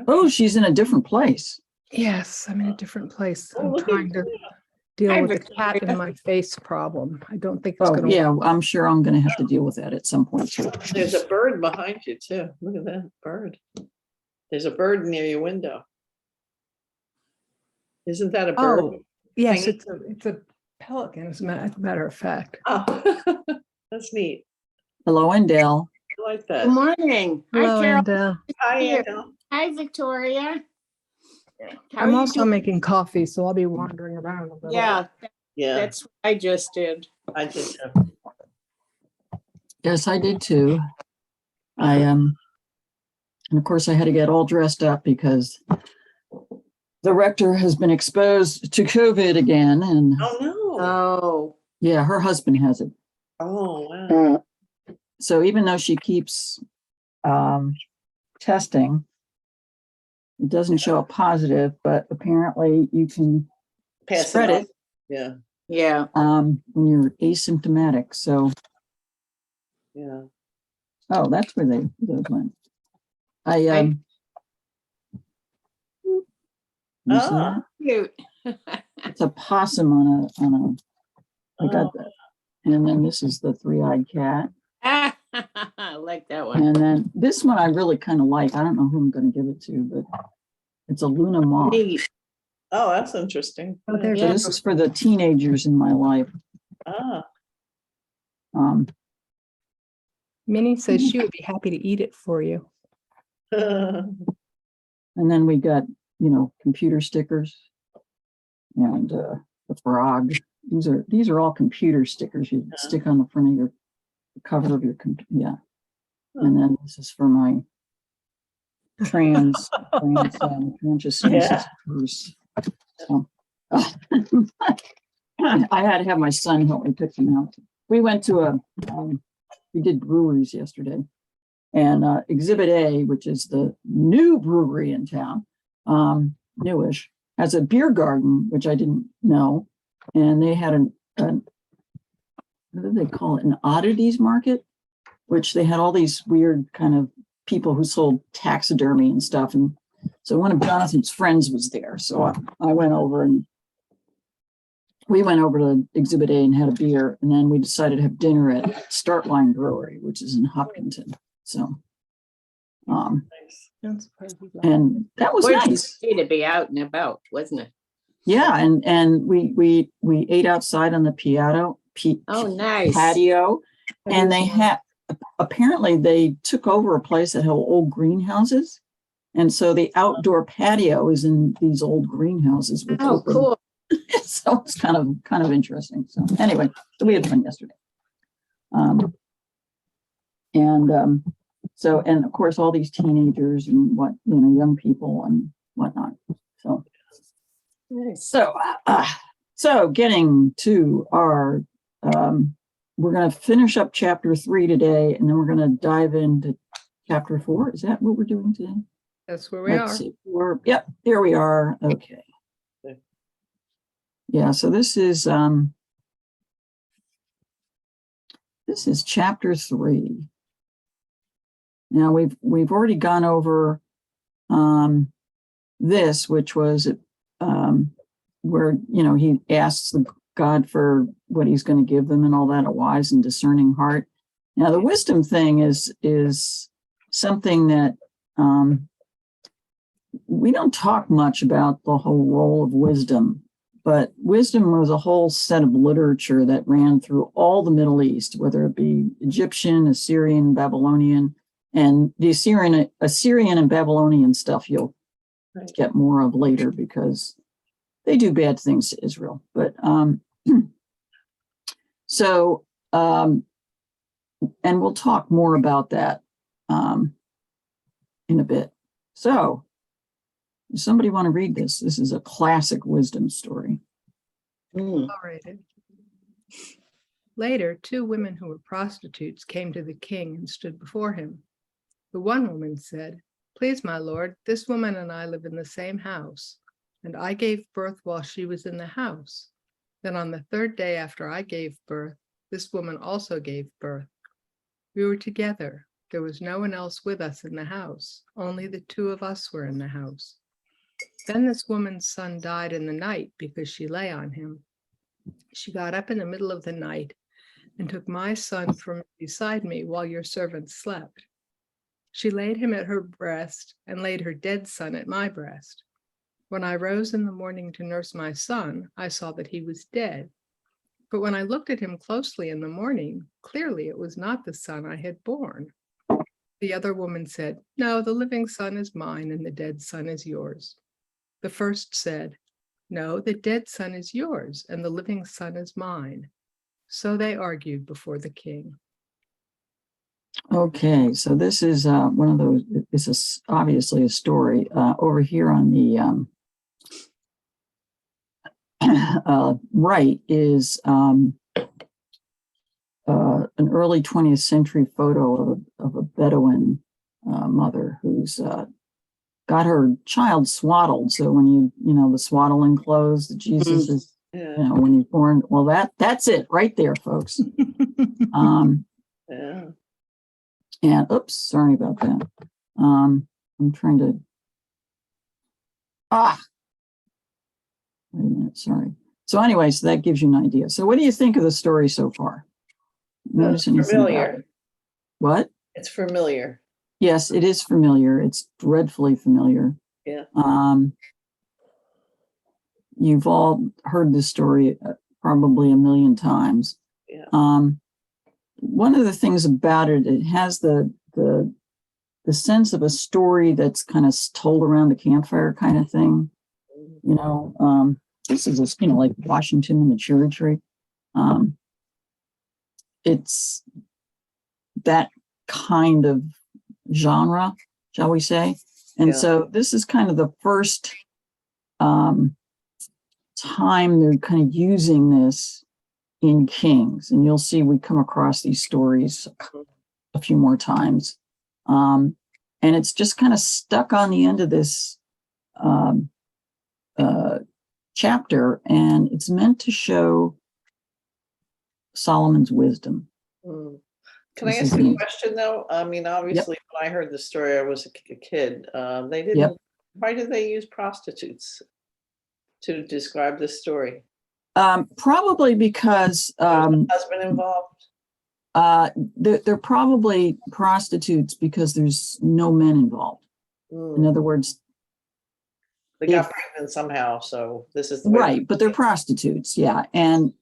Oh, she's in a different place. Yes, I'm in a different place. Oh, I'm look at trying to deal Hi, with the cat Victoria. in my face problem. I don't think it's Oh, going to. yeah, I'm sure I'm gonna have to deal with that at some point too. There's a bird behind you too. Look at that bird. There's a bird near your window. Isn't that a bird? Oh, yes, hanging? it's a pelican, as a matter of fact. Oh, that's neat. Hello, Endell. I like Good that. morning. Hello, Hi, Carol. and Hi, Here. Annabelle. Hi, Victoria. How I'm are you also doing? making coffee, so I'll be wandering around a little. Yeah, Yeah, that's what I just did. I did too. Yes, I did too. And of course I had to get all dressed up because the rector has been exposed to COVID again. And Oh, no. Oh, yeah, her husband has it. Oh, wow. So even though she keeps testing, it doesn't show a positive, but apparently you can Pass spread on. it Yeah, yeah. when you're asymptomatic. So, yeah. oh, that's where those went. You see Ah. that? Cute. It's a possum on I got Oh. that. And then this is the three-eyed cat. I like that one. And then this one I really kind of like. I don't know who I'm going to give it to, but it's a Luna moth. Neat. Oh, that's interesting. Oh, there's So Yeah. this is for the teenagers in my life. Ah, Minnie says she would be happy to eat it for you. And then we got, computer stickers and the frog. These are all computer stickers you stick on the front of your the cover of your computer. Yeah. And then this is for my consciousness Yeah. purse. So, I had to have my son help me pick them out. We went to we did breweries yesterday, and Exhibit A, which is the new brewery in town, newish, has a beer garden, which I didn't know, and they had an what do they call it? An oddities market, which they had all these weird kind of people who sold taxidermy and stuff. And so one of Jonathan's friends was there. So I went over and we went over to Exhibit A and had a beer. And then we decided to have dinner at Startline Brewery, which is in Hopkinton. So, nice. Don't surprise me. and that was nice. Way to be out and about, wasn't it? Yeah. And we ate outside on the Oh, nice. patio, and they had, apparently they took over a place that had old greenhouses. And so the outdoor patio is in these old greenhouses. With Oh, open- cool. So it's kind of interesting. So anyway, so we had fun yesterday. So, and of course, all these teenagers and young people and whatnot. So, Nice. so getting to our, we're going to finish up chapter 3 today, and then we're going to dive into chapter 4. Is that what we're doing today? That's where we are. See. Yep, here we are. Okay. Yeah, so this is chapter 3. Now we've already gone over this, which was where he asks God for what he's going to give them and all that, a wise and discerning heart. Now the wisdom thing is something that we don't talk much about, the whole role of wisdom, but wisdom was a whole set of literature that ran through all the Middle East, whether it be Egyptian, Assyrian, Babylonian, and the Assyrian and Babylonian stuff you'll get more of later because they do bad things to Israel. But and we'll talk more about that in a bit. So, does somebody want to read this? This is a classic wisdom story. Mm. All right. Later, 2 women who were prostitutes came to the king and stood before him. The one woman said, "Please, my lord, this woman and I live in the same house, and I gave birth while she was in the house. Then on the 3rd day after I gave birth, this woman also gave birth. We were together, There was no one else with us in the house. Only the two of us were in the house. Then this woman's son died in the night because she lay on him. She got up in the middle of the night and took my son from beside me while your servant slept. She laid him at her breast and laid her dead son at my breast. When I rose in the morning to nurse my son, I saw that he was dead. But when I looked at him closely in the morning, clearly it was not the son I had borne. The other woman said, "No, the living son is mine and the dead son is yours." The first said, "No, the dead son is yours and the living son is mine." So they argued before the king. Okay, so this is one of those, this is obviously a story over here on the right is an early 20th century photo of a Bedouin mother who's got her child swaddled. So when you know, the swaddling clothes that Jesus is, Yeah. you know, when he's born, well, that's it right there, folks. Yeah. And oops, sorry about that. I'm trying to, wait a minute, sorry. So anyway, so that gives you an idea. So what do you think of the story so far? Well, Notice it's anything about familiar. it? What? It's familiar. Yes, it is familiar. It's dreadfully familiar. Yeah. You've all heard this story probably a million times. Yeah. One of the things about it, it has the sense of a story that's kind of told around the campfire kind of thing. You know, this is a, you know, like Washington and the Cherry Tree. It's that kind of genre, shall we say? And Yeah. so this is kind of the first time they're kind of using this in Kings, and you'll see we come across these stories a few more times, and it's just kind of stuck on the end of this chapter, and it's meant to show Solomon's wisdom. Mm. Can I This ask is you a neat. question though? I mean, obviously, when I heard the story, I was a kid. They didn't. Yep. Why did they use prostitutes to describe this story? Probably because Husband involved? they're probably prostitutes because there's no men involved. In Mm. other words, They got if- pregnant somehow, so this is the way. right, but they're prostitutes, yeah. And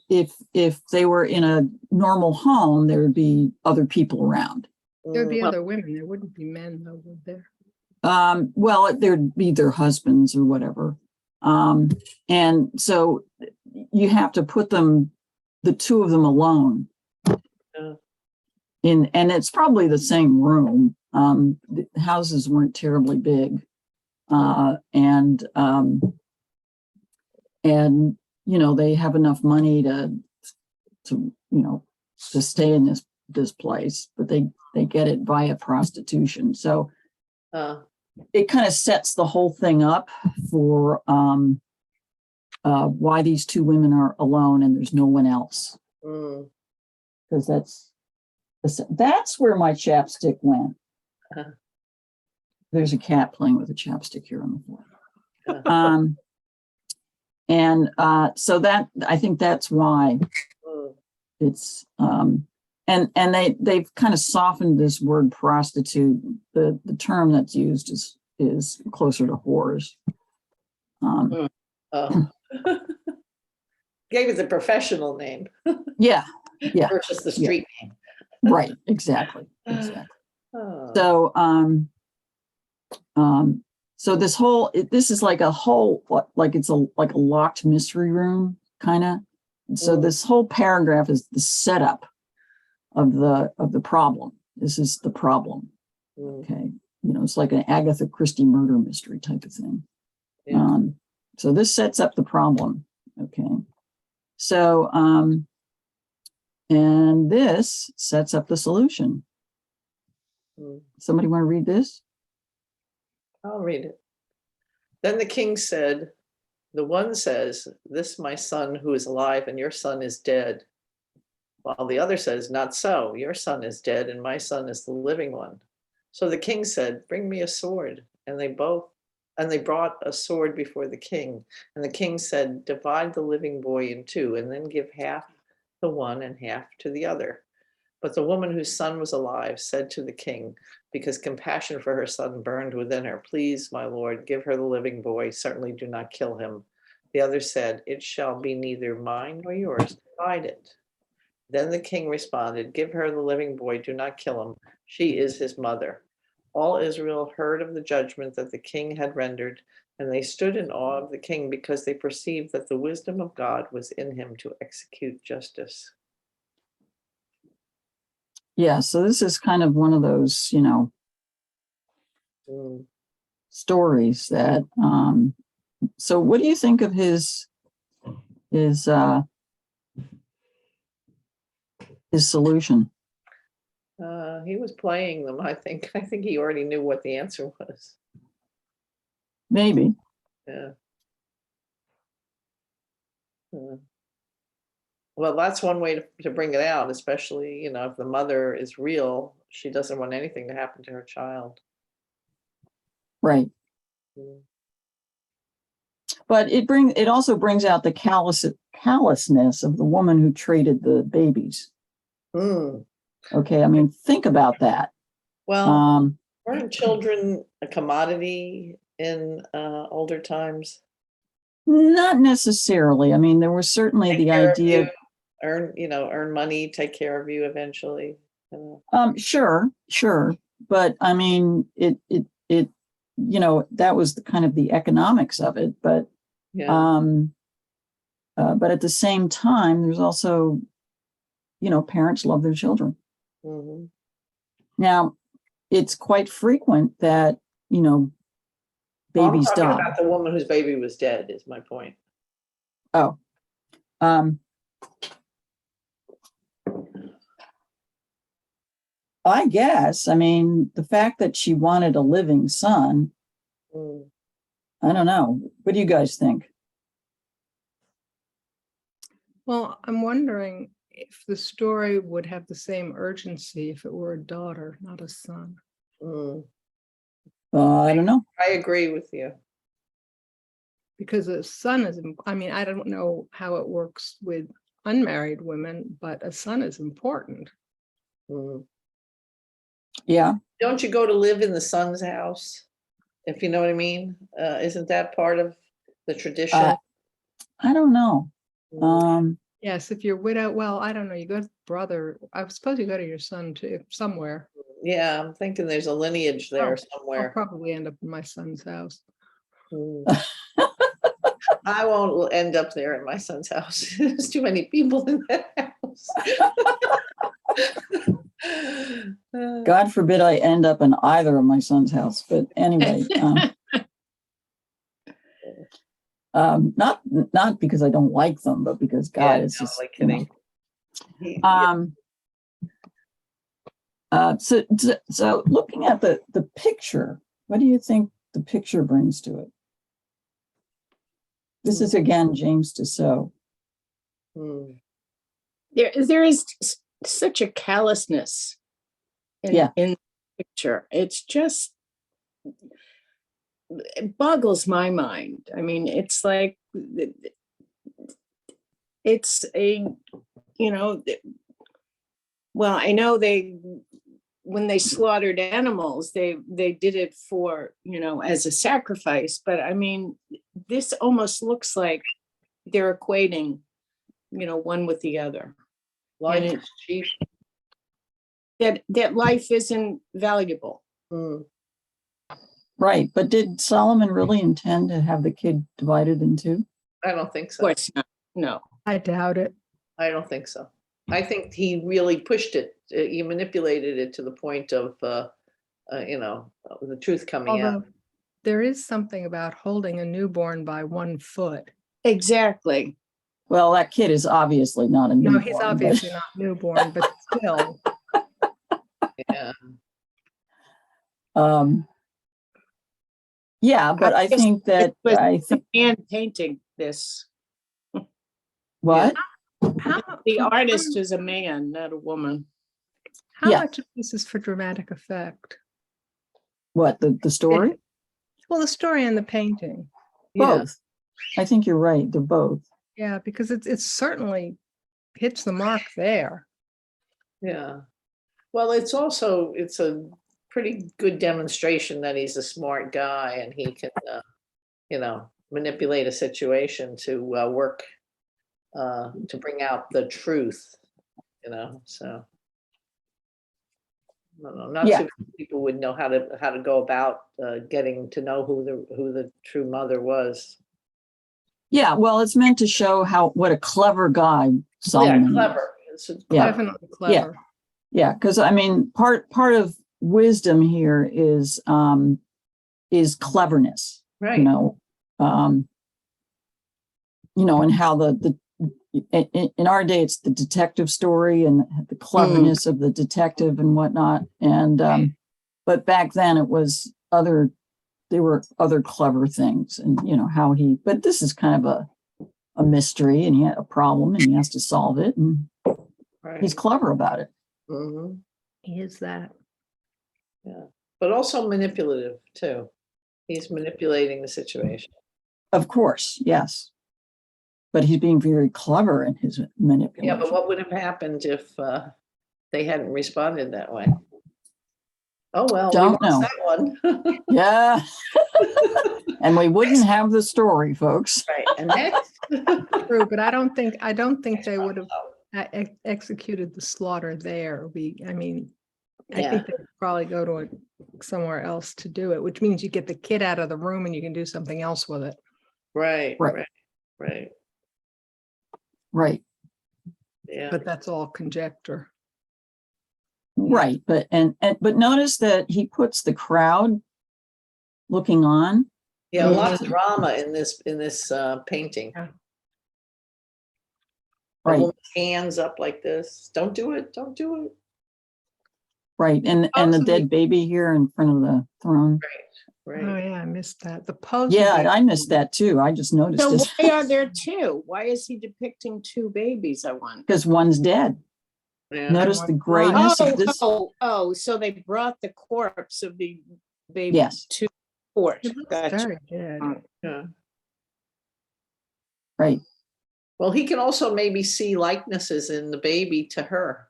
if they were in a normal home, there would be other people around. There'd be Mm. other women. There wouldn't be men though, would there? Well, there'd be their husbands or whatever. And so you have to put them, the two of them alone. Yeah. And it's probably the same room. The houses weren't terribly big. And you know, they have enough money to you know, to stay in this place, but they get it via prostitution. So it kind of sets the whole thing up for why these two women are alone and there's no one else. Because that's where my chapstick went. There's a cat playing with a chapstick here on the floor. And so that, I think that's why it's and they've kind of softened this word prostitute. The term that's used is closer to whores. Gave it the professional name. Yeah. Versus the street name. Right, exactly. Oh. So this whole, this is like a whole, like it's like a locked mystery room kind of. So this whole paragraph is the setup of the problem. This is the problem. Okay, you know, it's like an Agatha Christie murder mystery type of thing. Yeah. So this sets up the problem. Okay, so and this sets up the solution. Somebody want to read this? I'll read it. Then the king said, the one says, "This my son who is alive and your son is dead." While the other says, not so, your son is dead and my son is the living one. So the king said, bring me a sword. And they brought a sword before the king. And the king said, divide the living boy in two and then give half to one and half to the other. But the woman whose son was alive said to the king, because compassion for her son burned within her, please, my lord, give her the living boy. Certainly do not kill him. The other said, it shall be neither mine nor yours. Divide it. Then the king responded, give her the living boy. Do not kill him. She is his mother. All Israel heard of the judgment that the king had rendered, and they stood in awe of the king because they perceived that the wisdom of God was in him to execute justice. Yeah, so this is kind of one of those, Mm. stories that, so what do you think of his solution? He was playing them, I think. I think he already knew what the answer was. Maybe. Yeah. Well, that's one way to bring it out, especially, if the mother is real, she doesn't want anything to happen to her child. Right. Mm. But it also brings out the callousness of the woman who traded the babies. Mm. Okay, I mean, think about that. Well, weren't children a commodity in older times? Not necessarily. I mean, there was certainly the idea. Earn money, take care of you eventually. Sure. But I mean, it that was the kind of the economics of it. But Yeah. but at the same time, there's also, parents love their children. Mm-hmm. Now, it's quite frequent that, Well, I'm babies talking die. about the woman whose baby was dead is my point. Oh, I guess, I mean, the fact that she wanted a living son, Mm. I don't know. What do you guys think? Well, I'm wondering if the story would have the same urgency if it were a daughter, not a son. Mm. I don't know. I agree with you. Because a son is, I don't know how it works with unmarried women, but a son is important. Mm. Yeah. Don't you go to live in the son's house? If you know what I mean? Isn't that part of the tradition? I don't know. Mm. Yes, if you're widowed, well, I don't know, you go to brother, I suppose you go to your son too, somewhere. Yeah, I'm thinking there's a lineage there I'll somewhere. probably end up in my son's house. Mm. I won't end up there at my son's house. There's too many people in that house. God forbid I end up in either of my son's house. But anyway, not because I don't like them, but because God is just, like kidding. So looking at the picture, what do you think the picture brings to it? This is again James Tissot. Mm. There is such a callousness in the picture. It's just, it boggles my mind. I mean, it's like, it's a, well, I know when they slaughtered animals, they did it for, as a sacrifice, but I mean, this almost looks like they're equating, one with the other. Life is cheap. That life isn't valuable. Mm. Right. But did Solomon really intend to have the kid divided in two? I don't think Of so. course not. No. I doubt it. I don't think so. I think he really pushed it. He manipulated it to the point of, the truth coming out. Although there is something about holding a newborn by one foot. Exactly. Well, that kid is obviously not a newborn. No, he's obviously not newborn, but still. Yeah. Yeah, but I think that hand painting this. What? How, The artist is a man, not a woman. how Yeah. much of this is for dramatic effect? What, the story? Well, the story and the painting. Yeah. Both. I think you're right. They're both. Yeah, because it's certainly hits the mark there. Yeah. Well, it's a pretty good demonstration that he's a smart guy and he can, manipulate a situation to work, to bring out the truth, so. I don't know, not Yeah. too many people would know how to go about getting to know who the true mother was. Yeah, well, it's meant to show what a clever guy Solomon Yeah, is. clever. It's Yeah. Definitely clever. Yeah, because I mean, part of wisdom here is cleverness, Right. and how in our day it's the detective story and the cleverness of the detective and whatnot. And but back then there were other clever things, and but this is kind of a mystery, and he had a problem and he has to solve it, and Right. he's clever about it. Mhm. He is that. Yeah, but also manipulative too. He's manipulating the situation. Of course, yes. But he's being very clever in his Yeah, manipulation. but what would have happened if they hadn't responded that way? Oh, well, we Don't lost know. that one. Yeah. And we wouldn't have the story, folks. Right, and next. True, but I don't think they would have executed the slaughter there. I Yeah. think they'd probably go to somewhere else to do it, which means you get the kid out of the room and you can do something else with it. Right, Right. right. Right. Yeah. But that's all conjecture. Right. But notice that he puts the crowd looking on. Yeah, a lot of drama in this painting. Yeah. The Right. woman's hands up like this. Don't do it. Don't do it. Right. And the Possibly. dead baby here in front of the throne. Right. Oh yeah, I missed that. The pose. Yeah, I missed that too. I just noticed So it why are there two? Why is he depicting two babies, I wonder? because one's dead. Yeah. Notice the one's grayness of this. So they brought the corpse of the baby Yes. to court. It looks Gotcha. very good. Yeah. Right. Well, he can also maybe see likenesses in the baby to her.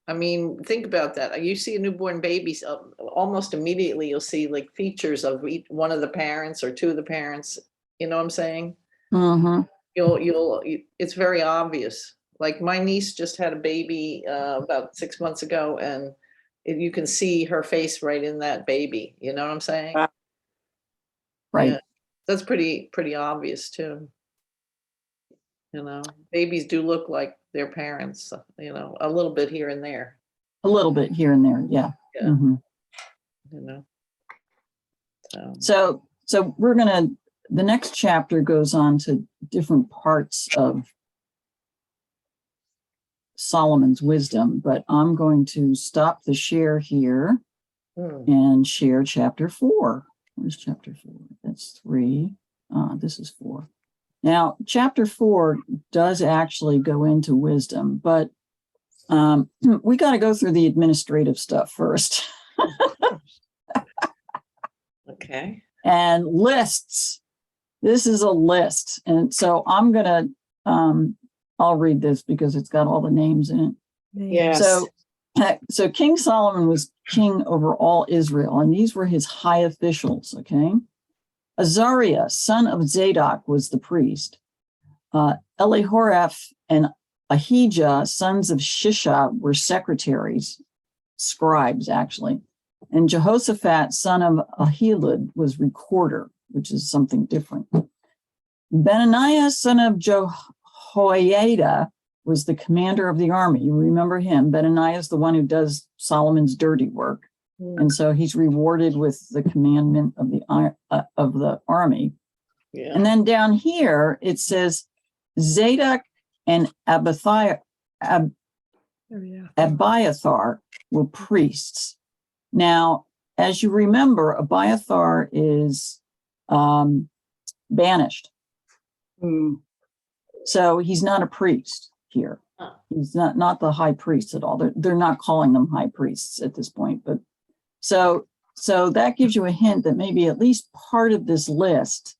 I mean, think about that. You see a newborn baby, almost immediately you'll see like features of one of the parents or two of the parents. You know what I'm saying? Mm-hmm. It's very obvious. Like my niece just had a baby about 6 months ago, and you can see her face right in that baby. You know what I'm saying? Right. Yeah. That's pretty obvious too. Babies do look like their parents, a little bit here and there. A little bit here and there. Yeah. Yeah. Mhm. So the next chapter goes on to different parts of Solomon's wisdom, but I'm going to stop the share here and share chapter 4. Where's chapter 4? That's 3. This is 4. Now, chapter 4 does actually go into wisdom, but we got to go through the administrative stuff first. Okay. And lists. This is a list. And so I'm going to, I'll read this because it's got all the names in it. Yes. So King Solomon was king over all Israel, and these were his high officials, okay? Azariah, son of Zadok, was the priest. Elihoreph and Ahijah, sons of Shisha, were secretaries, scribes, actually. And Jehoshaphat, son of Ahilud, was recorder, which is something different. Benaniah, son of Jehoiada, was the commander of the army. You remember him. Benaniah is the one who does Solomon's dirty work. And so he's rewarded with the commandment of the army. Yeah. And then down here, it says Zadok and Abiathar were priests. Now, as you remember, Abiathar is banished. So he's not a priest. here. Oh. He's not the high priest at all. They're not calling them high priests at this point, but so that gives you a hint that maybe at least part of this list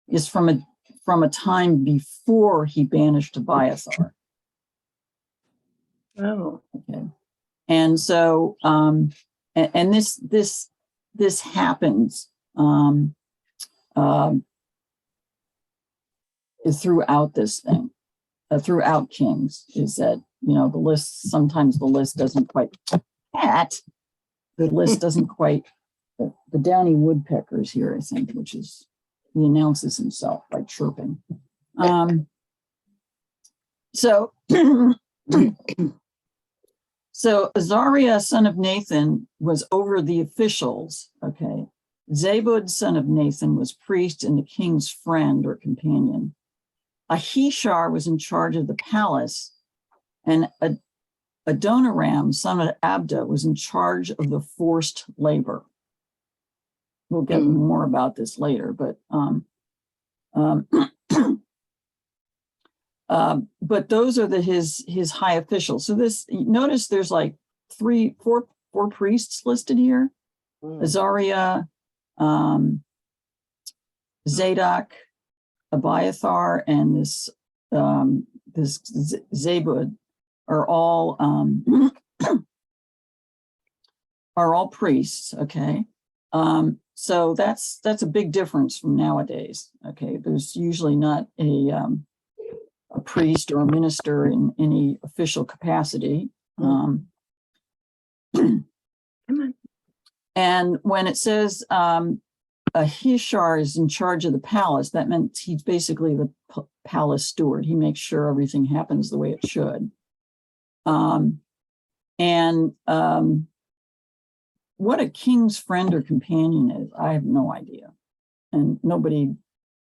is from a time before he banished Abiathar. Oh, Okay. And so, and this happens throughout this thing, throughout Kings, is that, sometimes the list doesn't quite, the list doesn't quite, the downy woodpecker's here, I think, which is, he announces himself by chirping. So, so Azariah, son of Nathan, was over the officials. Okay. Zabud, son of Nathan, was priest and the king's friend or companion. Ahishar was in charge of the palace, and Adoniram, son of Abda, was in charge of the forced labor. We'll get more about this later, but but those are his high officials. So notice there's like four priests listed here: Azariah, Zadok, Abiathar, and this Zabud are all priests. Okay, so that's a big difference from nowadays. Okay, there's usually not a priest or a minister in any official capacity. And when it says Ahishar is in charge of the palace, that meant he's basically the palace steward. He makes sure everything happens the way it should. What a king's friend or companion is, I have no idea. And nobody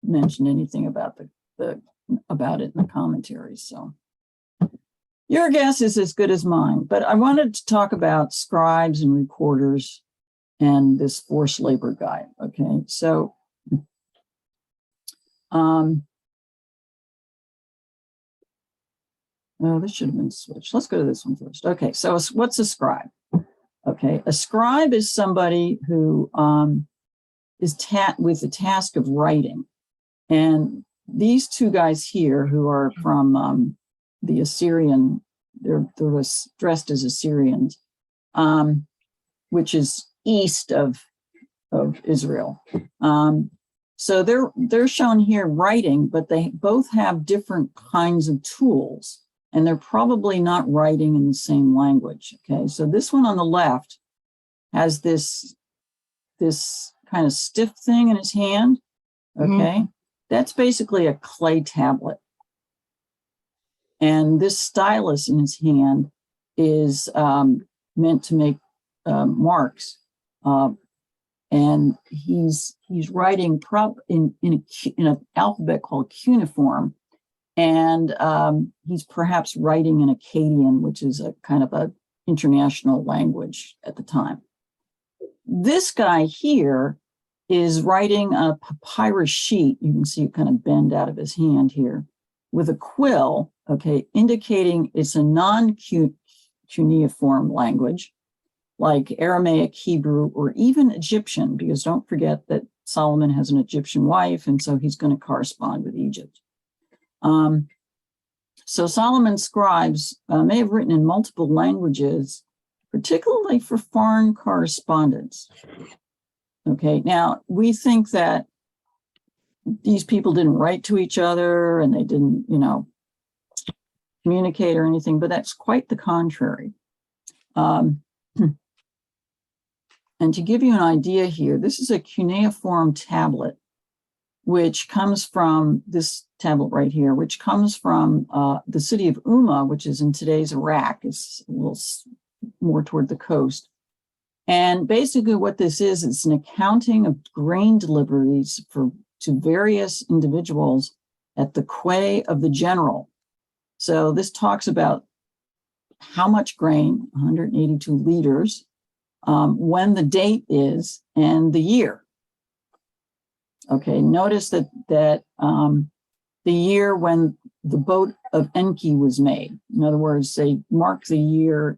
mentioned anything about about it in the commentaries. So your guess is as good as mine. But I wanted to talk about scribes and recorders and this forced labor guy. Okay, so this should have been switched. Let's go to this one first. Okay, so what's a scribe? Okay, a scribe is somebody who is with the task of writing. And these two guys here who are from the Assyrian, they're dressed as Assyrians, which is east of Israel. So they're shown here writing, but they both have different kinds of tools, and they're probably not writing in the same language. Okay, so this one on the left has this kind of stiff thing in his hand. Okay, that's basically a clay tablet. And this stylus in his hand is meant to make marks. And he's writing in an alphabet called cuneiform. And he's perhaps writing in Akkadian, which is a kind of a international language at the time. This guy here is writing a papyrus sheet. You can see it kind of bend out of his hand here with a quill, okay, indicating it's a non-cuneiform language like Aramaic, Hebrew, or even Egyptian, because don't forget that Solomon has an Egyptian wife, and so he's going to correspond with Egypt. So Solomon's scribes may have written in multiple languages, particularly for foreign correspondence. Okay, now we think that these people didn't write to each other and they didn't, communicate or anything, but that's quite the contrary. And to give you an idea here, this is a cuneiform tablet, which comes from this tablet right here, which comes from the city of Umma, which is in today's Iraq. It's a little more toward the coast. And basically what this is, it's an accounting of grain deliveries to various individuals at the quay of the general. So this talks about how much grain, 182 liters, when the date is and the year. Okay, notice that the year when the boat of Enki was made. In other words, they mark the year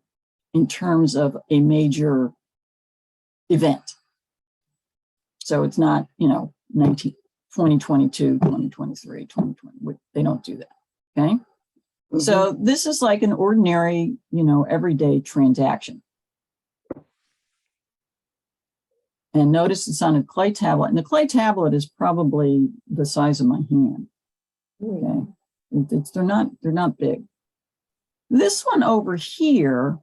in terms of a major event. So it's not, 2022, 2023, 2020. They don't do that. Okay. So this is like an ordinary, everyday transaction. And notice it's on a clay tablet, and the clay tablet is probably the size of my hand. Okay. They're not big. This one over here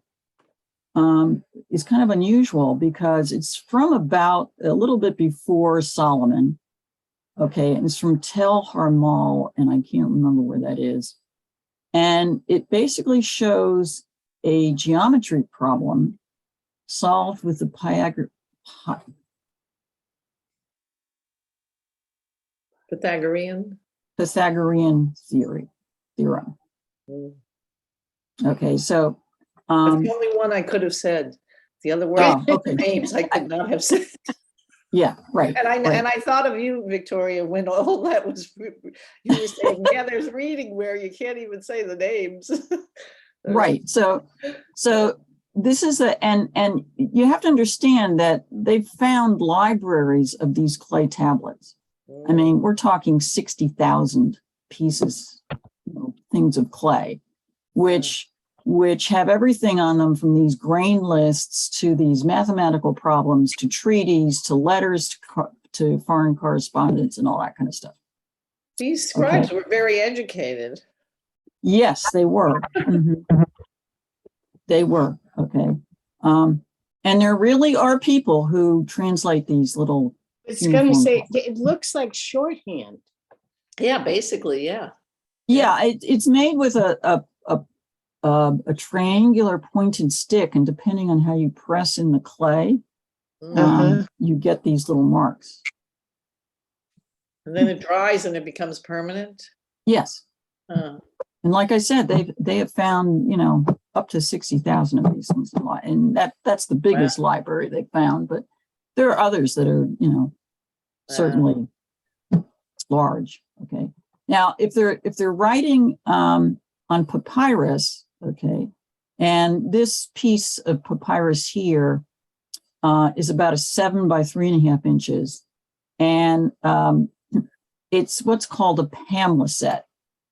is kind of unusual because it's from about a little bit before Solomon. Okay, and it's from Tel Harmal, and I can't remember where that is. And it basically shows a geometry problem solved with the Pythagorean. Pythagorean theorem. Mm. Okay, so That's the only one I could have said. The other names I could not have said. Yeah, right. And right. I thought of you, Victoria, when all that was, you were saying, yeah, there's reading where you can't even say the names. Right. So this is and you have to understand that they've found libraries of these clay tablets. I mean, we're talking 60,000 pieces, things of clay, which have everything on them from these grain lists to these mathematical problems to treaties to letters to foreign correspondence and all that kind of stuff. These scribes were very educated. Yes, they were. Mm-hmm. They were. Okay. And there really are people who translate these little. It's going to say it looks like shorthand. Yeah, basically, yeah. Yeah, it's made with a triangular pointed stick, and depending on how you press in the clay, you get these little marks. And then it dries and it becomes permanent. Yes. And like I said, they have found up to 60,000 of these things, and that's the biggest library they found. But there are others that are certainly large. Okay. Now, if they're writing on papyrus, okay, and this piece of papyrus here is about a 7 by 3.5 inches, and it's what's called a pamphlet,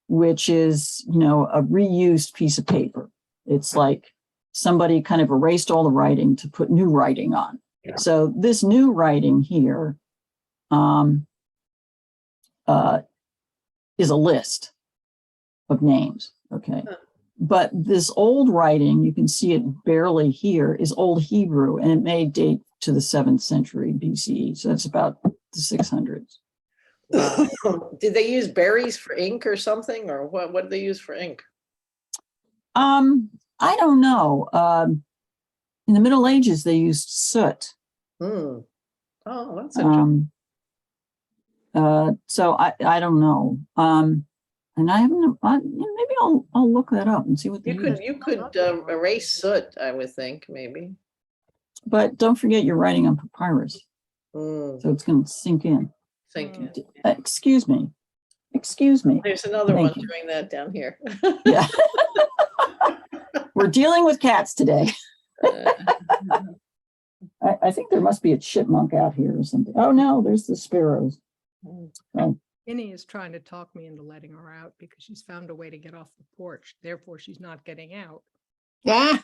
which is a reused piece of paper. It's like somebody kind of erased all the writing to put new writing on. Yeah. So this new writing here is a list of names. Okay. But this old writing, you can see it barely here, is Old Hebrew, and it may date to the 7th century BCE. So that's about the 600s. Did they use berries for ink or something, or what did they use for ink? I don't know. In the Middle Ages, they used soot. Oh, that's interesting. So I don't know. And I haven't. Maybe I'll look that up and see what you could erase soot. I would think maybe. But don't forget, you're writing on papyrus, so it's going to sink in. Excuse me. There's another one doing that down here. Yeah. We're dealing with cats today. I think there must be a chipmunk out here or something. Oh no, there's the sparrows. Oh. Minnie is trying to talk me into letting her out because she's found a way to get off the porch. Therefore, she's not getting out. Yeah.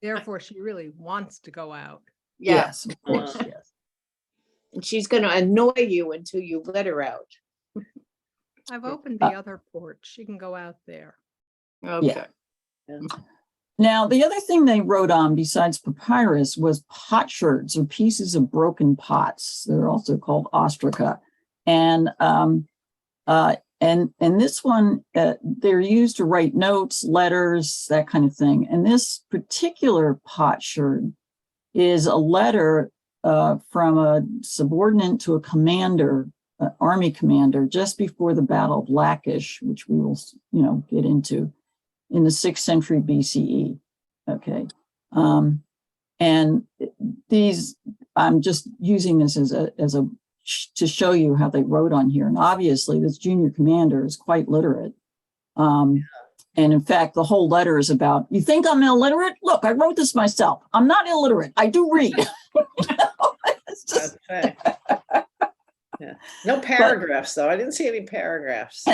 Therefore, she really wants to go out. Yes, of course. Yes. And she's going to annoy you until you let her out. I've opened the other porch. She can go out there. Okay. Yeah. Now, the other thing they wrote on besides papyrus was potsherds, or pieces of broken pots. They're also called ostraca. And this one, they're used to write notes, letters, that kind of thing. And this particular potsherd is a letter from a subordinate to a commander, army commander, just before the Battle of Lachish, which we will, get into in the 6th century BCE. Okay. And these, I'm just using this as a to show you how they wrote on here. And obviously this junior commander is quite literate. And in fact, the whole letter is about, you think I'm illiterate? Look, I wrote this myself. I'm not illiterate. I do read. It's just, Okay. Yeah. No paragraphs, though. I didn't see any paragraphs.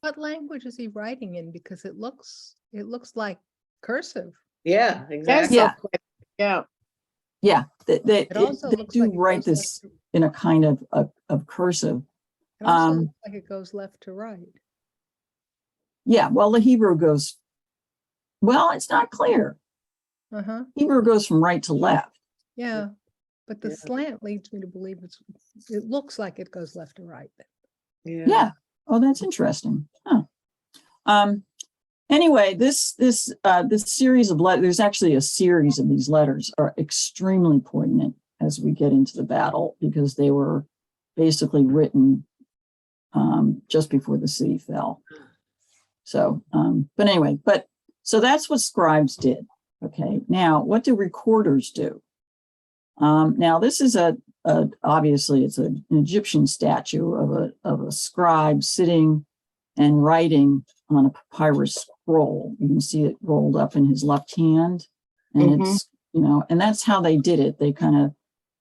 What language is he writing in? Because it looks like cursive. Yeah, That's exactly. Yeah. so quick. Yeah. yeah, they It also they looks do like it write goes this left in a kind of cursive. It also um, looks like it goes left to right. Yeah, well, the Hebrew goes, well, it's not clear. Uh-huh. Hebrew goes from right to left. Yeah. But the Yeah. slant leads me to believe it looks like it goes left to right. Yeah. Oh, that's interesting. Huh. Anyway, this series of letters, there's actually a series of these letters are extremely poignant as we get into the battle because they were basically written just before the city fell. So, but anyway, so that's what scribes did. Okay. Now, what do recorders do? Now, this is obviously it's an Egyptian statue of a scribe sitting and writing on a papyrus scroll. You can see it rolled up in his left hand, and it's, and that's how they did it. They kind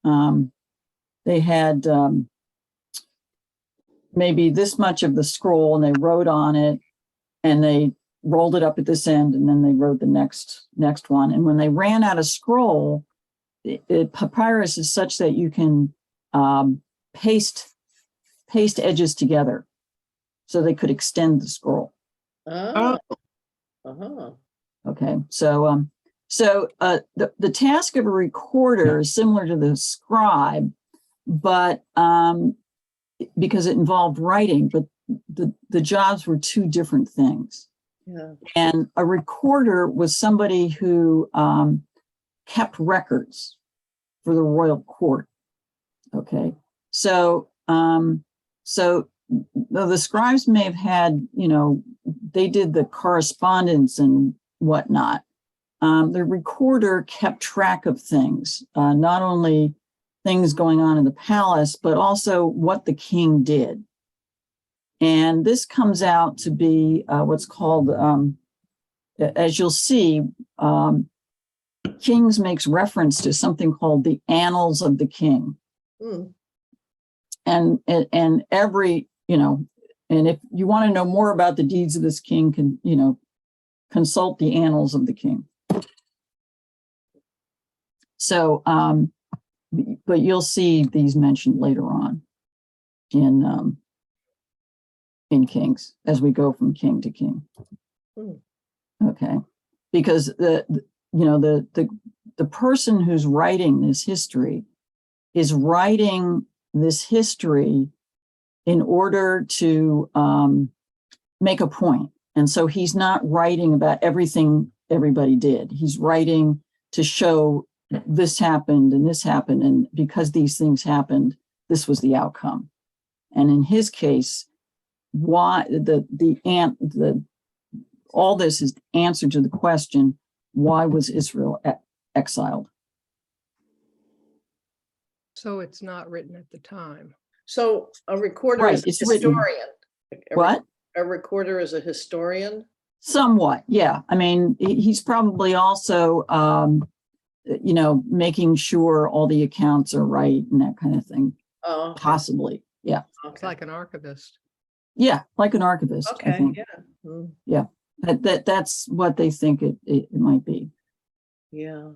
of, they had maybe this much of the scroll, and they wrote on it, and they rolled it up at this end, and then they wrote the next one. And when they ran out of scroll, papyrus is such that you can paste edges together, so they could extend the scroll. Oh. Uh-huh. Okay, so the task of a recorder is similar to the scribe, but because it involved writing, but the jobs were two different things. Yeah. And a recorder was somebody who kept records for the royal court. Okay, so the scribes may have had, they did the correspondence and whatnot. The recorder kept track of things, not only things going on in the palace, but also what the king did. And this comes out to be what's called, as you'll see, Kings makes reference to something called the Annals of the King. Mm. And every, and if you want to know more about the deeds of this king, consult the Annals of the King. So, but you'll see these mentioned later on in Kings as we go from king to king. Mm. Okay, because the person who's writing this history is writing this history in order to make a point. And so he's not writing about everything everybody did. He's writing to show this happened and this happened. And because these things happened, this was the outcome. And in his case, why all this is the answer to the question, why was Israel exiled? So it's not written at the time. So a recorder Right, is a it's written. historian. What? A recorder is a historian? Somewhat, yeah. I mean, he's probably also, making sure all the accounts are right and that kind of thing. Oh, okay. Possibly, yeah. It's like an archivist. Yeah, like an archivist, I Okay, think. yeah. Mm, That's what they think it might be. yeah.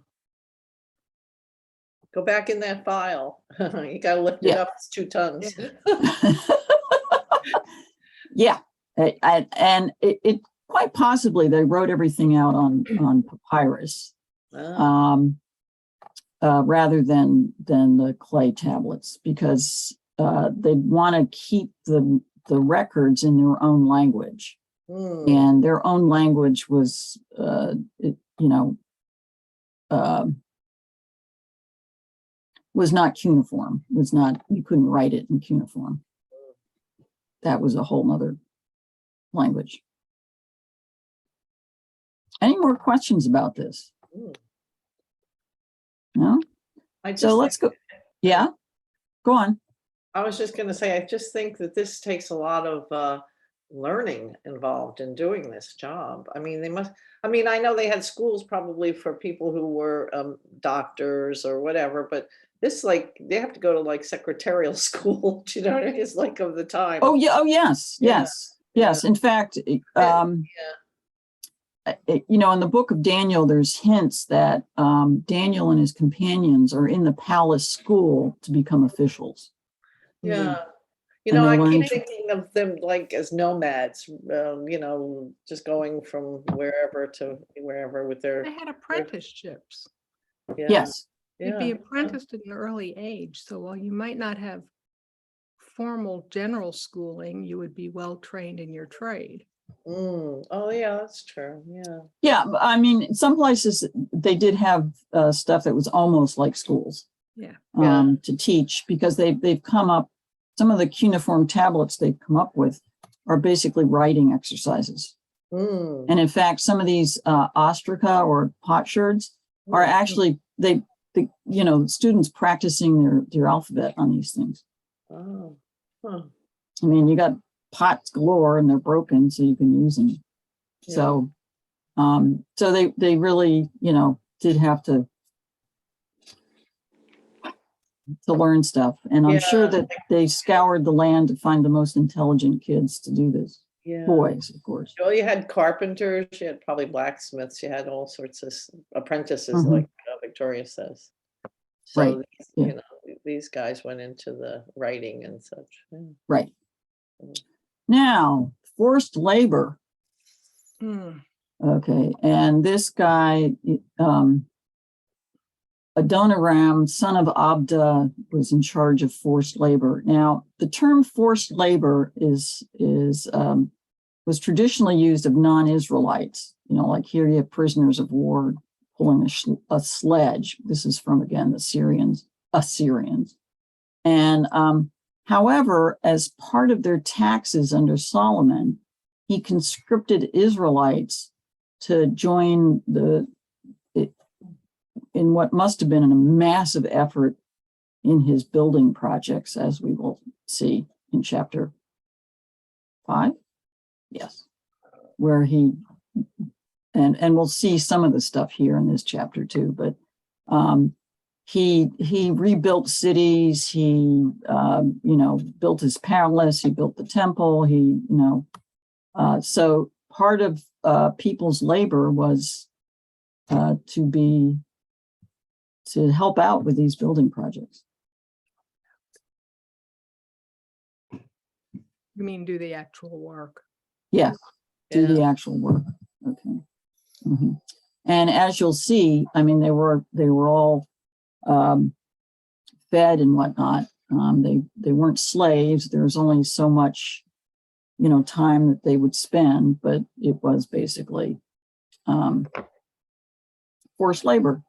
Go back in that file. You gotta lift it Yeah. up, it's 2 tons. Yeah, and it quite possibly they wrote everything out on papyrus Ah, rather than the clay tablets, because they want to keep the records in their own language, mm, and their own language was was not cuneiform. You couldn't write it in cuneiform. That was a whole nother language. Any more questions about this? mm. No? I just So let's think- go. Yeah, go on. I was just gonna say, I just think that this takes a lot of learning involved in doing this job. I mean, I know they had schools probably for people who were doctors or whatever, but this, like, they have to go to like secretarial school, do you know what I mean? It's like of the time. Oh, yeah. Oh, yes. Yeah, Yes. Yes. In fact, you know, in the book of Daniel, there's hints that Daniel and his companions are in the palace school to become officials. Yeah. You And know, they I keep learned- thinking of them like as nomads, you know, just going from wherever to wherever with their, They had apprenticeships. yeah, Yes. You'd be yeah. apprenticed at an early age, so while you might not have formal general schooling, you would be well trained in your trade. Oh, yeah, that's true. Yeah. Yeah. I mean, some places they did have stuff that was almost like schools. Yeah. To teach, because they've come up, some of the cuneiform tablets they've come up with are basically writing exercises. Mm. And in fact, some of these ostraca or potsherds are actually you know, students practicing their alphabet on these things. Oh. Huh. I mean, you got pots galore and they're broken, so you can use them. Yeah. So they really, you know, did have to learn stuff. And I'm sure Yeah. that they scoured the land to find the most intelligent kids to do this. Yeah. Boys, of course. Well, you had carpenters, you had probably blacksmiths, you had all sorts of apprentices, Mhm. like Victoria says. So, Right, yeah. you know, these guys went into the writing and such. Yeah. Right. Now, forced labor. Mm. Okay. And this guy, Adoniram, son of Abda, was in charge of forced labor. Now, the term forced labor was traditionally used of non-Israelites. You know, like here you have prisoners of war pulling a sledge. This is from, again, the Assyrians. And however, as part of their taxes under Solomon, he conscripted Israelites to join in what must have been a massive effort in his building projects, as we will see in chapter 5. Yes, where he, and we'll see some of the stuff here in this chapter too, but he rebuilt cities, he you know, built his palace, he built the temple, he, you know, so part of people's labor was to help out with these building projects. You mean do the actual work? Yes, do the Yeah. actual work. Okay. Mhm. And as you'll see, I mean, they were all fed and whatnot. They weren't slaves. There was only so much, you know, time that they would spend, but it was basically forced labor.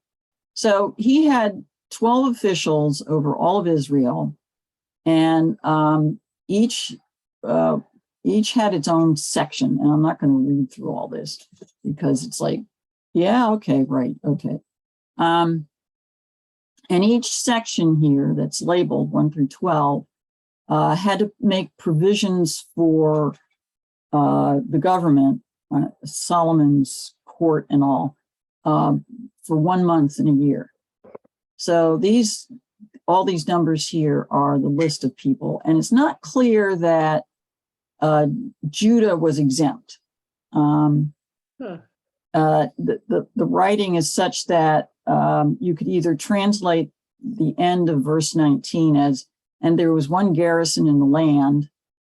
So he had 12 officials over all of Israel, and each had its own section. And I'm not going to read through all this because it's like, yeah, okay, right, okay. And each section here that's labeled 1 through 12 had to make provisions for the government, Solomon's court and all, for 1 month in a year. So all these numbers here are the list of people, and it's not clear that Judah was exempt. The writing is such that you could either translate the end of verse 19 as, and there was one garrison in the land,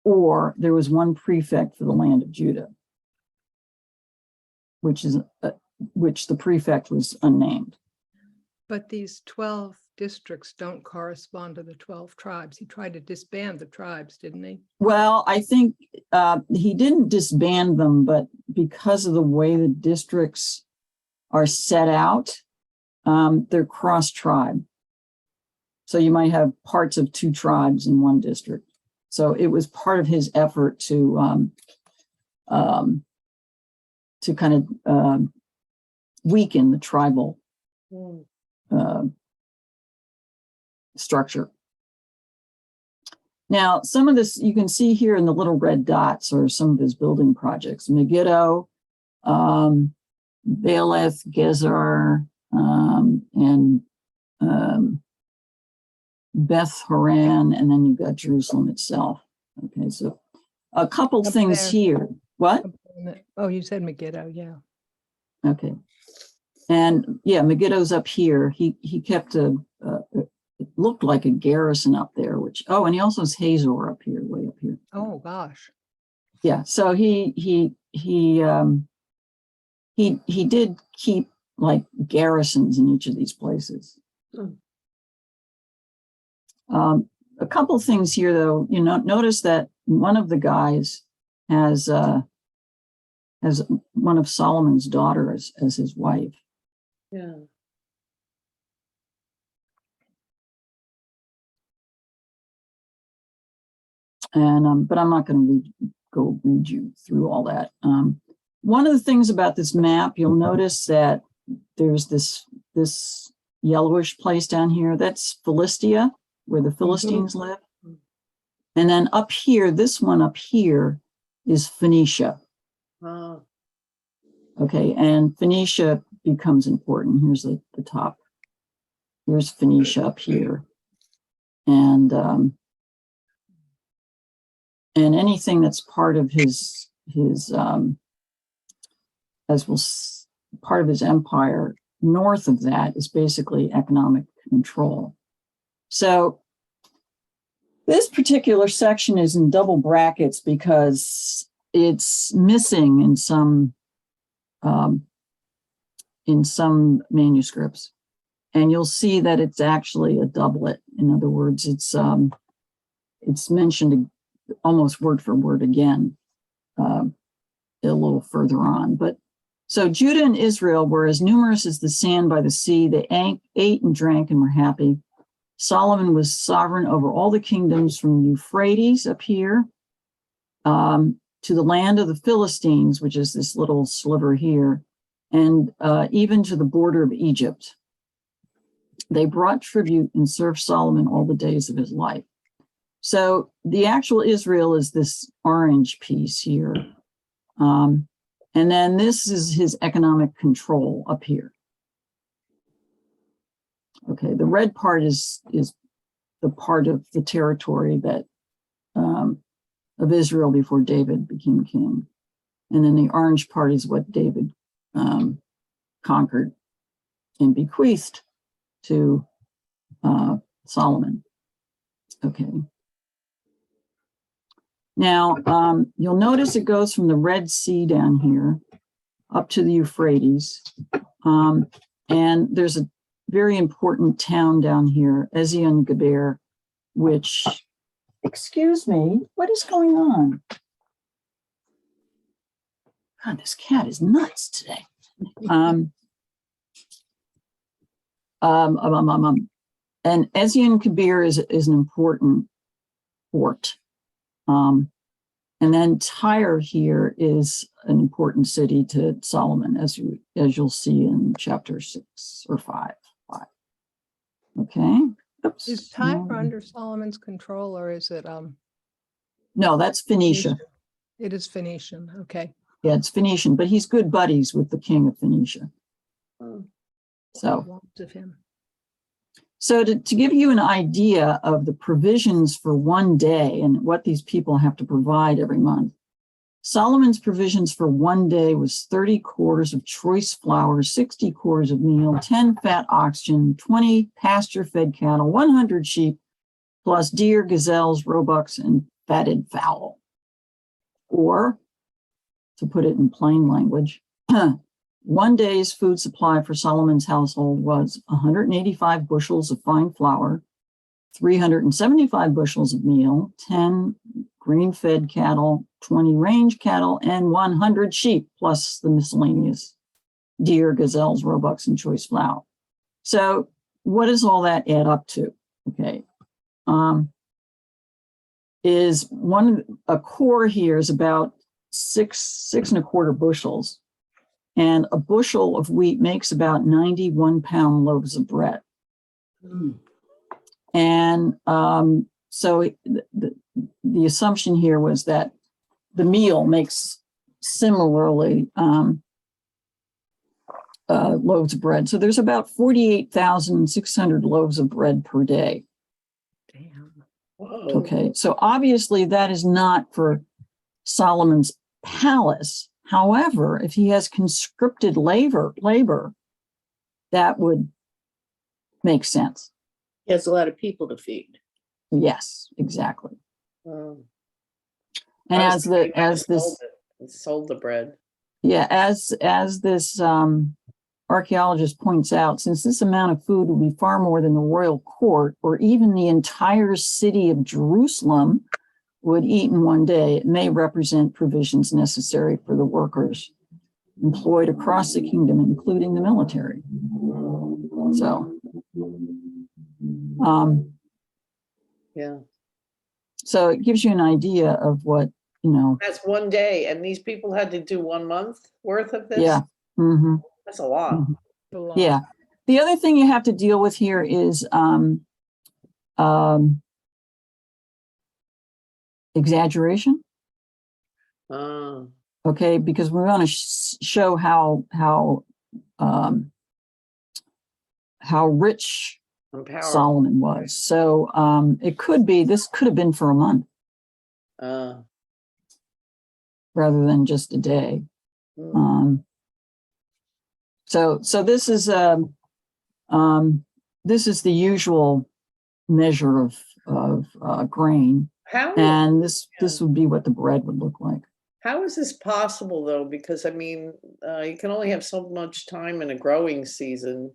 or there was one prefect for the land of Judah, which the prefect was unnamed. But these 12 districts don't correspond to the 12 tribes. He tried to disband the tribes, didn't he? Well, I think he didn't disband them, but because of the way the districts are set out, they're cross-tribe. So you might have parts of 2 tribes in one district. So it was part of his effort to kind of weaken the tribal structure. Now, some of this you can see here in the little red dots are some of his building projects. Megiddo, Baalath, Gezer, and Beth Horon, and then you've got Jerusalem itself. Okay, so a couple Up things there. here. What? Oh, you said Megiddo, yeah. Okay. And yeah, Megiddo's up here. He kept it looked like a garrison up there, which, oh, and he also has Hazor up here, way up here. Oh, gosh. Yeah, so he did keep like garrisons in each of these places. A couple things here, though. You know, notice that one of the guys has one of Solomon's daughters as his wife. Yeah. And but I'm not going to read you through all that. One of the things about this map, you'll notice that there's this yellowish place down here. That's Philistia, where the Philistines live. And then up here, this one up here is Phoenicia. Oh, Okay, and Phoenicia becomes important. Here's the top. Here's Phoenicia up here. And anything that's part of his part of his empire north of that is basically economic control. So this particular section is in double brackets because it's missing in some manuscripts, and you'll see that it's actually a doublet. In other words, it's mentioned almost word for word again a little further on. But so Judah and Israel were as numerous as the sand by the sea. They ate and drank and were happy. Solomon was sovereign over all the kingdoms from Euphrates up here to the land of the Philistines, which is this little sliver here, and even to the border of Egypt. They brought tribute and served Solomon all the days of his life. So the actual Israel is this orange piece here. And then this is his economic control up here. Okay, the red part is the part of the territory that of Israel before David became king. And then the orange part is what David conquered and bequeathed to Solomon. Okay. Now, you'll notice it goes from the Red Sea down here up to the Euphrates. And there's a very important town down here, Ezion Geber, which, excuse me, what is going on? God, this cat is nuts today. And Ezion Geber is an important port. And then Tyre here is an important city to Solomon, as you'll see in chapter 6 or 5. Okay. Oops. Is Tyre under Solomon's control, or is it No, that's Phoenicia. It is Phoenician. Okay. Yeah, it's Phoenician, but he's good buddies with the king of Phoenicia. So Lots of him. So to give you an idea of the provisions for one day and what these people have to provide every month, Solomon's provisions for one day was 30 quarters of choice flour, 60 quarters of meal, 10 fat oxen, 20 pasture-fed cattle, 100 sheep, plus deer, gazelles, roebucks, and fatted fowl. Or, to put it in plain language, one day's food supply for Solomon's household was 185 bushels of fine flour, 375 bushels of meal, 10 grain-fed cattle, 20 range cattle, and 100 sheep, plus the miscellaneous deer, gazelles, roebucks, and choice flour. So what does all that add up to? Okay. A core here is about six and a quarter bushels. And a bushel of wheat makes about 91-pound loaves of bread. And so the assumption here was that the meal makes similarly loaves of bread. So there's about 48,600 loaves of bread per day. Damn. Whoa. Okay, so obviously that is not for Solomon's palace. However, if he has conscripted labor, that would make sense. He has a lot of people to feed. Yes, exactly. Oh. And I was as thinking the might have as this sold the bread. yeah, as this archaeologist points out, since this amount of food would be far more than the royal court or even the entire city of Jerusalem would eat in one day, it may represent provisions necessary for the workers employed across the kingdom, including the military. So, Yeah. so it gives you an idea of what, you know, That's one day, and these people had to do 1 month worth of this? yeah. Mm-hmm. That's a lot. Mhm. A lot. Yeah. The other thing you have to deal with here is exaggeration. Oh. Okay, because we want to show how rich And powerful. Solomon was. So it could be, this could have been for a month rather than just a day. Mm. So this is the usual measure of grain, How and this would be what the bread would look like. how is this possible though? Because I mean, you can only have so much time in a growing season.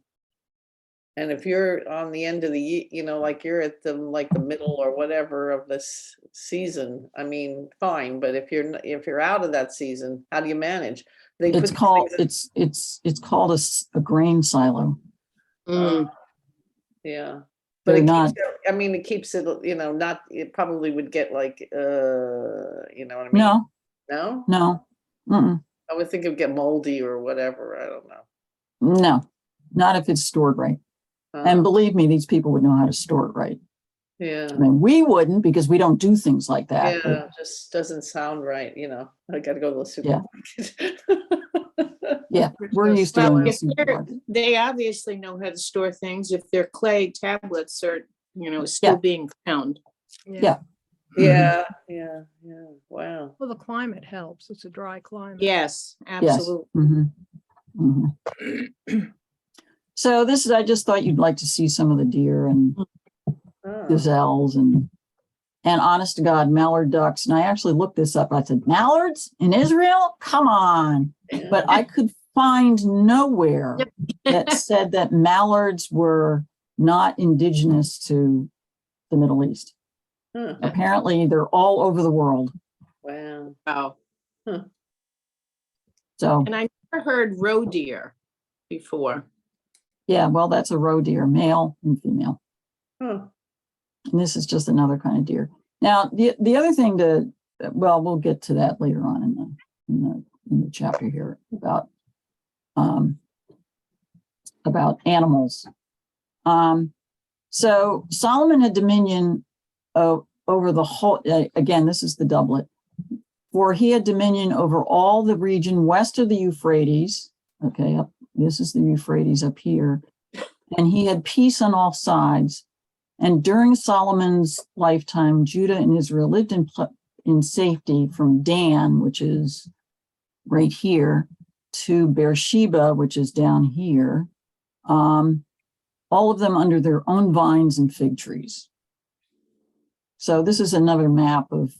And if you're on the end of the year, you know, like you're at the middle or whatever of this season, I mean, fine. But if you're out of that season, how do you manage? They It's put called things in- it's called a grain silo. yeah. But They're it not. keeps it, I mean, it keeps it, you know, not, it probably would get like, you know what I mean? No, No? no, mm-mm, I would think it would get moldy or whatever. I don't know. no, not if it's stored right. And believe me, these people would know how to store it right. Yeah. I mean, we wouldn't because we don't do things like that. Yeah, it just doesn't sound right, you know. I gotta go to the Yeah. supermarket. Yeah, Which we're does used to spoil. going to the If they're- supermarket. They obviously know how to store things if their clay tablets are, you know, still Yeah. being found. Yeah. Yeah, wow. Well, the climate helps. It's a dry climate. Yes, Yes. absolutely. Mhm, mhm. So this is, I just thought you'd like to see some of the deer and Oh. gazelles and honest to God, mallard ducks. And I actually looked this up. I said, mallards in Israel? Come on. Yeah. But I could find nowhere that said that mallards were not indigenous to the Middle East. Huh. Apparently, they're all over the world. Wow. Wow. So, And I never heard roe deer before. yeah, well, that's a roe deer, male and female. Huh. And this is just another kind of deer. Now, the other thing well, we'll get to that later on in the chapter here about animals. So Solomon had dominion over the whole. Again, this is the doublet. For he had dominion over all the region west of the Euphrates. Okay, this is the Euphrates up here, and he had peace on all sides. And during Solomon's lifetime, Judah and Israel lived in safety from Dan, which is right here, to Beersheba, which is down here, all of them under their own vines and fig trees. So this is another map of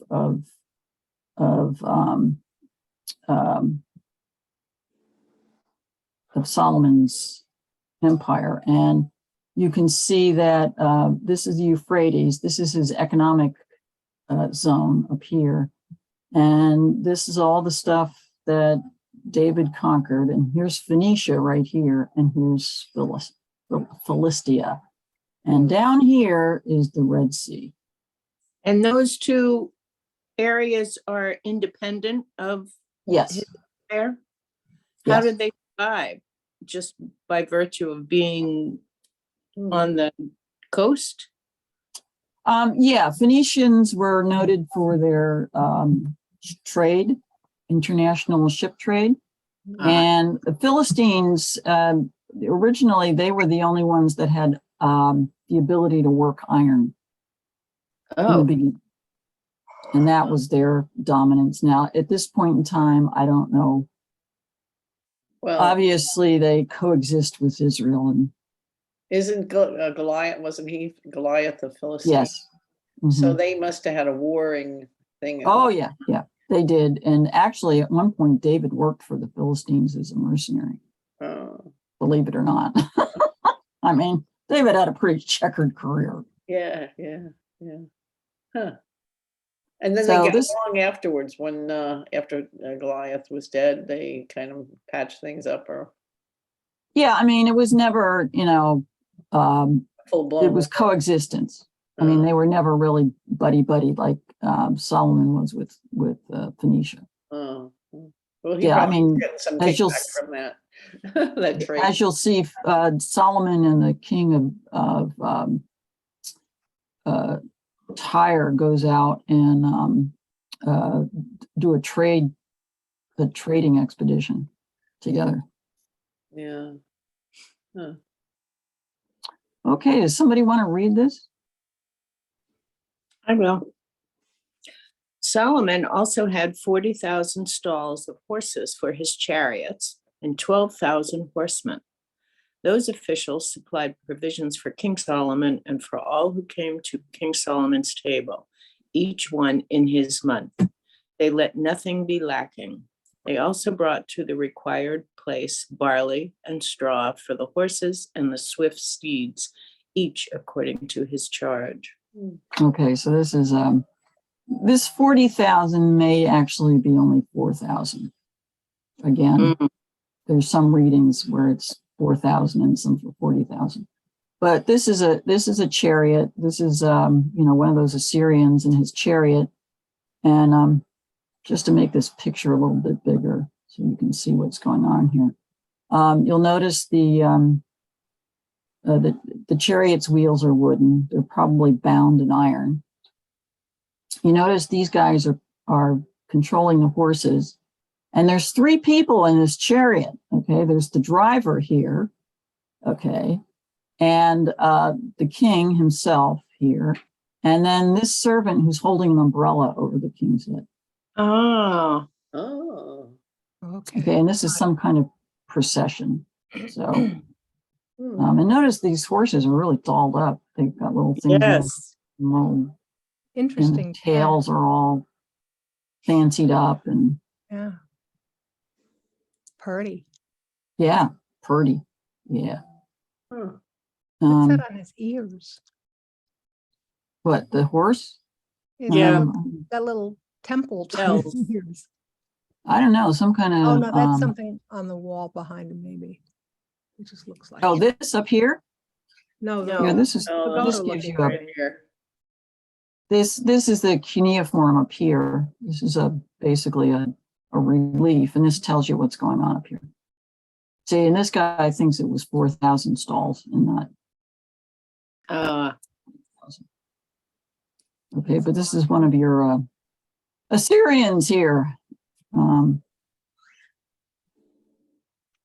Solomon's empire. And you can see that this is the Euphrates. This is his economic zone up here. And this is all the stuff that David conquered. And here's Phoenicia right here. And here's Philistia. And down here is the Red Sea. And those two areas are independent of Yes. there? How Yes. did they survive? Just by virtue of being on the coast? Yeah, Phoenicians were noted for their trade, international ship trade. And the Philistines, originally, they were the only ones that had the ability to work iron in the Oh, beginning. And that was their dominance. Now, at this point in time, I don't know. Well, Obviously, they coexist with Israel. And isn't Goliath, wasn't he Goliath the Philistine? yes. So Mhm. they must have had a warring thing. Oh, yeah, yeah, they did. And actually, at one point, David worked for the Philistines as a mercenary, Oh, believe it or not. I mean, David had a pretty checkered career. yeah, yeah, yeah. Huh. And then So they get this- along afterwards when, after Goliath was dead, they kind of patched things up or Yeah, I mean, it was never, full blown. it was coexistence. I mean, they were never really buddy like Solomon was with Phoenicia. Oh, well, he Yeah, I probably mean, getting some as you'll kickback from that, that trade. As you'll see, Solomon and the king of Tyre goes out and do a trading expedition together. Yeah. Huh. Okay, does somebody want to read this? I will. Solomon also had 40,000 stalls of horses for his chariots and 12,000 horsemen. Those officials supplied provisions for King Solomon and for all who came to King Solomon's table, each one in his month. They let nothing be lacking. They also brought to the required place barley and straw for the horses and the swift steeds, each according to his charge. Okay, so this 40,000 may actually be only 4,000. Again, there's some readings where it's 4,000 and some for 40,000. But this is a chariot. This is one of those Assyrians in his chariot. And just to make this picture a little bit bigger so you can see what's going on here. You'll notice the chariot's wheels are wooden. They're probably bound in iron. You notice these guys are controlling the horses. And there's 3 people in this chariot. Okay, there's the driver here. Okay, and the king himself here. And then this servant who's holding an umbrella over the king's head. Oh, Oh. Okay. Okay, and this is some kind of procession. So, Hmm. and notice these horses are really dolled up. They've got little things, yes. and the Interesting. tails are all fancied up, and Yeah. Purdy. yeah, pretty. Yeah. Huh. What's that on his ears? What, the horse? It's Yeah. that little temple to Bells. his ears. I don't know, some kind of. Oh, no, that's something on the wall behind him, maybe. It just looks like. Oh, it. this up here? No, No. Yeah, this is, Oh, this photo gives you looking a, right here. this is the cuneiform up here. This is basically a relief, and this tells you what's going on up here. See, and this guy thinks it was 4,000 stalls and not. Okay, but this is one of your Assyrians here.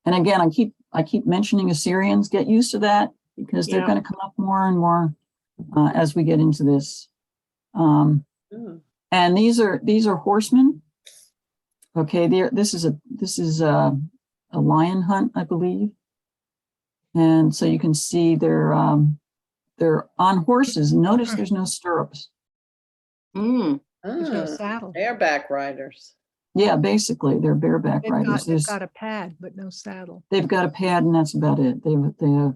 And again, I keep mentioning Assyrians. Get used to that because they're Yeah. going to come up more and more as we get into this. Oh. And these are horsemen. Okay, this is a lion hunt, I believe. And so you can see they're on horses. Notice there's no stirrups. Mm. There's no Ah, saddle. bareback riders. Yeah, basically they're bareback riders. They've got a pad, but no saddle. They've got a pad and that's about it. They have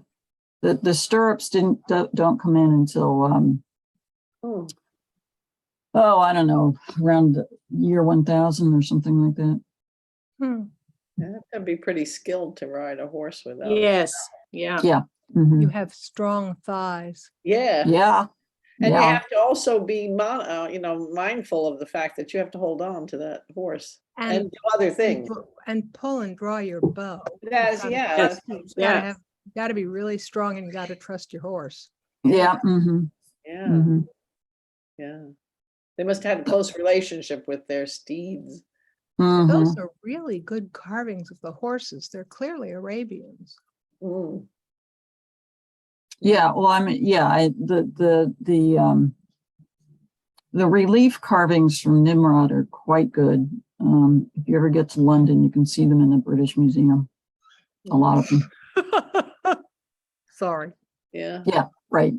the stirrups don't come in until Oh, I don't know, around the year 1000 or something like that. Hmm. you have to be pretty skilled to ride a horse without. Yes. Yeah. Yeah. Mhm. You have strong thighs. Yeah. Yeah. And you Yeah. have to also be, mindful of the fact that you have to hold on to that horse and And, do other things. and pull and draw your bow. That's, yeah. Yes. that's- Yeah. Got to be really strong and you got to trust your horse. Yeah. Mhm. Yeah. Mhm. Yeah. They must have had a close relationship with their steeds. Mhm. Those are really good carvings of the horses. They're clearly Arabians. Mm. Yeah, well, the relief carvings from Nimrod are quite good. If you ever get to London, you can see them in the British Museum. A lot of them. Sorry. Yeah. Yeah, right.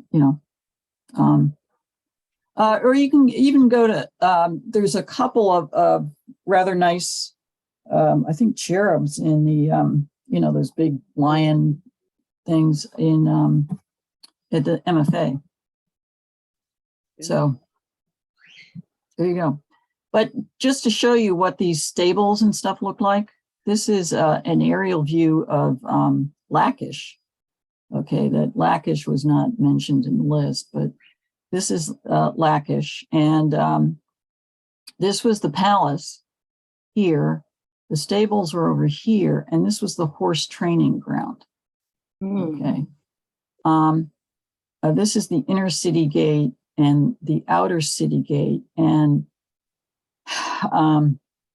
Or you can even go to, there's a couple of rather nice, I think cherubs in the, those big lion things at the MFA. Yeah. So there you go. But just to show you what these stables and stuff look like, this is an aerial view of Lachish. Okay, that Lachish was not mentioned in the list, but this is Lachish. And this was the palace here. The stables were over here, and this was the horse training ground. Okay. This is the inner city gate and the outer city gate. And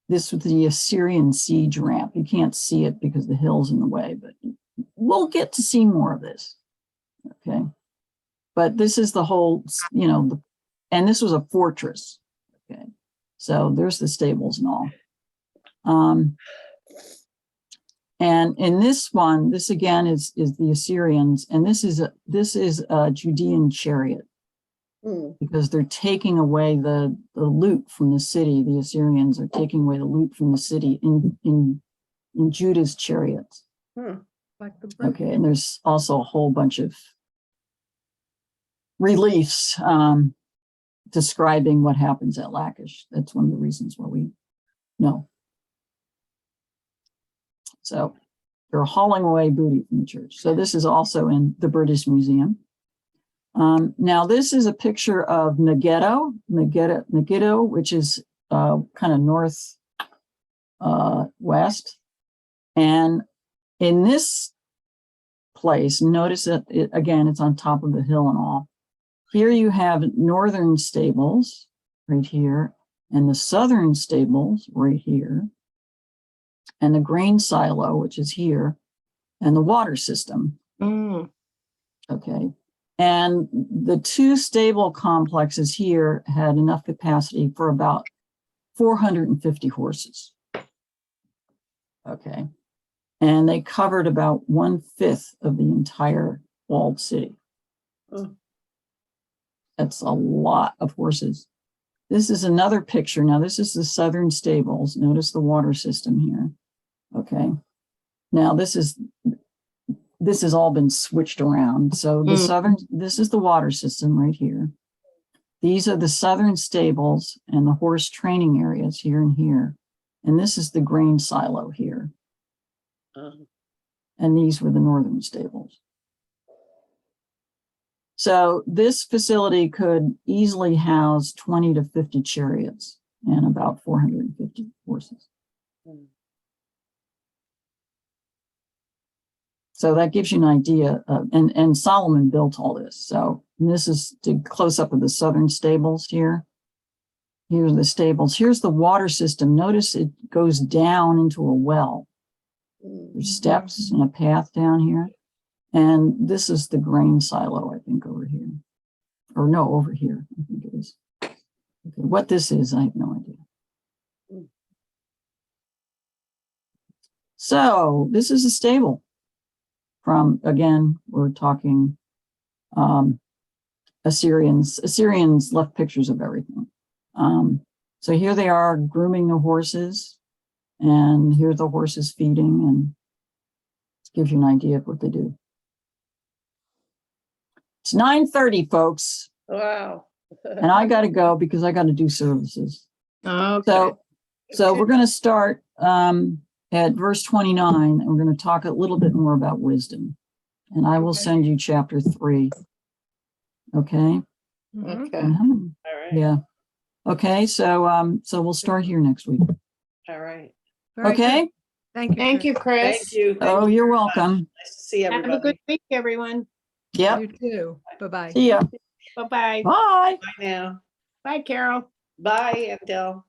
this was the Assyrian siege ramp. You can't see it because the hill's in the way, but we'll get to see more of this. Okay. But this is the whole, and this was a fortress. Okay. So there's the stables and all. And in this one, this again is the Assyrians, and this is a Judean chariot Mm. because they're taking away the loot from the city. The Assyrians are taking away the loot from the city in Judah's chariots. Hmm. Like the British. Okay, and there's also a whole bunch of reliefs describing what happens at Lachish. That's one of the reasons why we know. So they're hauling away booty from the church. So this is also in the British Museum. Now this is a picture of Megiddo, which is kind of north west. And in this place, notice that again, it's on top of the hill and all. Here you have northern stables right here, and the southern stables right here, and the grain silo, which is here, and the water system. Okay. And the two stable complexes here had enough capacity for about 450 horses. Okay. And they covered about 1/5 of the entire walled city. Oh. That's a lot of horses. This is another picture. Now, this is the southern stables. Notice the water system here. Okay. Now, this has all been switched around. So this is the water system right here. These are the southern stables and the horse training areas here and here. And this is the grain silo here. And these were the northern stables. So this facility could easily house 20 to 50 chariots and about 450 horses. So that gives you an idea of, and Solomon built all this. So this is the close up of the southern stables here. Here's the stables. Here's the water system. Notice it goes down into a well. There's steps and a path down here. And this is the grain silo, I think, over here. Or no, over here, I think it is. Okay, what this is, I have no idea. So this is a stable. From, again, we're talking Assyrians. Assyrians left pictures of everything. So here they are grooming the horses, and here the horses feeding, and it gives you an idea of what they do. It's 9:30, folks, Wow. and I got to go because I got to do services. Okay. So we're going to start at verse 29, and we're going to talk a little bit more about wisdom. And I will send you chapter 3. Okay? Okay. Mhm. All right. Yeah. Okay, so we'll start here next week. All right. Very good. Okay? Thank you. Thank you, Chris. Thank you. Oh, you're welcome. Nice to see Have a good everybody. week, everyone. Yep. You too. Bye-bye. See ya. Bye-bye. Bye. Bye now. Bye, Carol. Bye, Adele.